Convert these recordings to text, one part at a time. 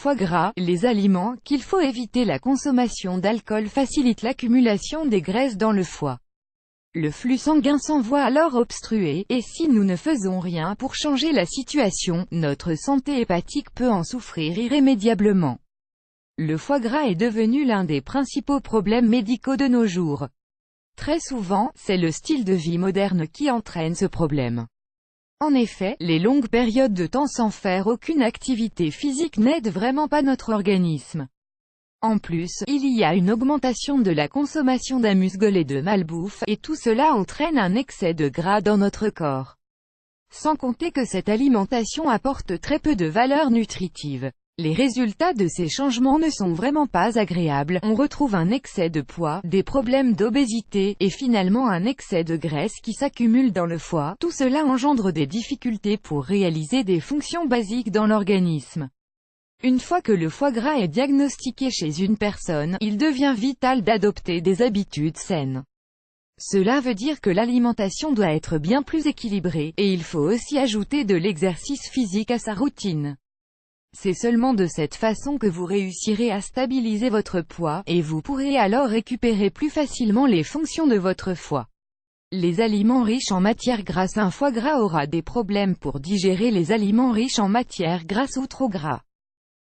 foie gras, les aliments qu'il faut éviter. La consommation d'alcool facilite l'accumulation des graisses dans le foie. Le flux sanguin s'en voit alors obstrué, et si nous ne faisons rien pour changer la situation, notre santé hépatique peut en souffrir irrémédiablement. Le foie gras est devenu l'un des principaux problèmes médicaux de nos jours. Très souvent, c'est le style de vie moderne qui entraîne ce problème. En effet, les longues périodes de temps sans faire aucune activité physique n'aident vraiment pas notre organisme. En plus, il y a une augmentation de la consommation d'amuse-gueules et de malbouffe, et tout cela entraîne un excès de gras dans notre corps. Sans compter que cette alimentation apporte très peu de valeur nutritive. Les résultats de ces changements ne sont vraiment pas agréables, on retrouve un excès de poids, des problèmes d'obésité, et finalement un excès de graisse qui s'accumule dans le foie. Tout cela engendre des difficultés pour réaliser des fonctions basiques dans l'organisme. Une fois que le foie gras est diagnostiqué chez une personne, il devient vital d'adopter des habitudes saines. Cela veut dire que l'alimentation doit être bien plus équilibrée, et il faut aussi ajouter de l'exercice physique à sa routine. C'est seulement de cette façon que vous réussirez à stabiliser votre poids, et vous pourrez alors récupérer plus facilement les fonctions de votre foie. Les aliments riches en matières grasses. Un foie gras aura des problèmes pour digérer les aliments riches en matières grasses ou trop gras.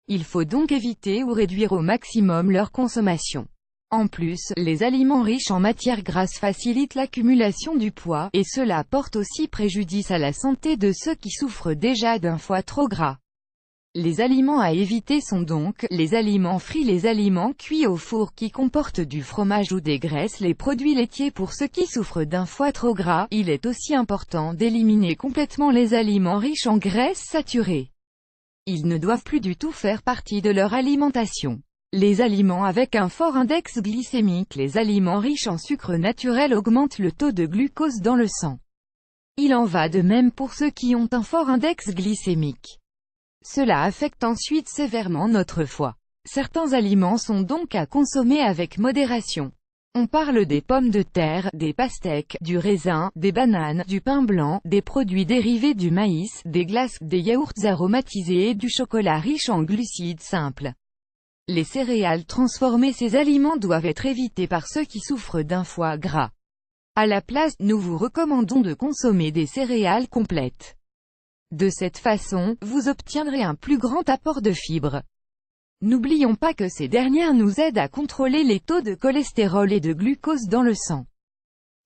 Il faut donc éviter ou réduire au maximum leur consommation. En plus, les aliments riches en matières grasses facilitent l'accumulation du poids, et cela porte aussi préjudice à la santé de ceux qui souffrent déjà d'un foie trop gras. Les aliments à éviter sont donc, les aliments frits, les aliments cuits au four qui comportent du fromage ou des graisses, les produits laitiers. Pour ceux qui souffrent d'un foie trop gras, il est aussi important d'éliminer complètement les aliments riches en graisses saturées. Ils ne doivent plus du tout faire partie de leur alimentation. Les aliments avec un fort index glycémique. Les aliments riches en sucre naturel augmentent le taux de glucose dans le sang. Il en va de même pour ceux qui ont un fort index glycémique. Cela affecte ensuite sévèrement notre foie. Certains aliments sont donc à consommer avec modération. On parle des pommes de terre, des pastèques, du raisin, des bananes, du pain blanc, des produits dérivés du maïs, des glaces, des yaourts aromatisés et du chocolat riche en glucides simples. Les céréales transformées. Ces aliments doivent être évités par ceux qui souffrent d'un foie gras. À la place, nous vous recommandons de consommer des céréales complètes. De cette façon, vous obtiendrez un plus grand apport de fibres. N'oublions pas que ces dernières nous aident à contrôler les taux de cholestérol et de glucose dans le sang.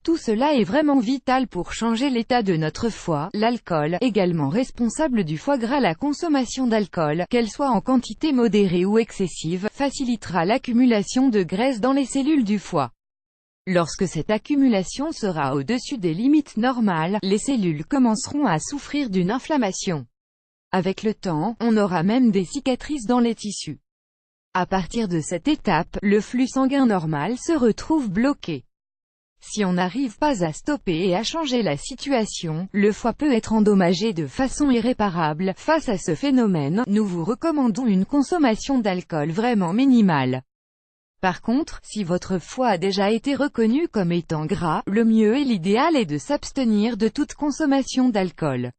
Tout cela est vraiment vital pour changer l'état de notre foie. L'alcool, également responsable du foie gras. La consommation d'alcool, qu'elle soit en quantité modérée ou excessive, facilitera l'accumulation de graisse dans les cellules du foie. Lorsque cette accumulation sera au-dessus des limites normales, les cellules commenceront à souffrir d'une inflammation. Avec le temps, on aura même des cicatrices dans les tissus. À partir de cette étape, le flux sanguin normal se retrouve bloqué. Si on n'arrive pas à stopper et à changer la situation, le foie peut être endommagé de façon irréparable. Face à ce phénomène, nous vous recommandons une consommation d'alcool vraiment minimale. Par contre, si votre foie a déjà été reconnu comme étant gras, le mieux et l'idéal est de s'abstenir de toute consommation d'alcool.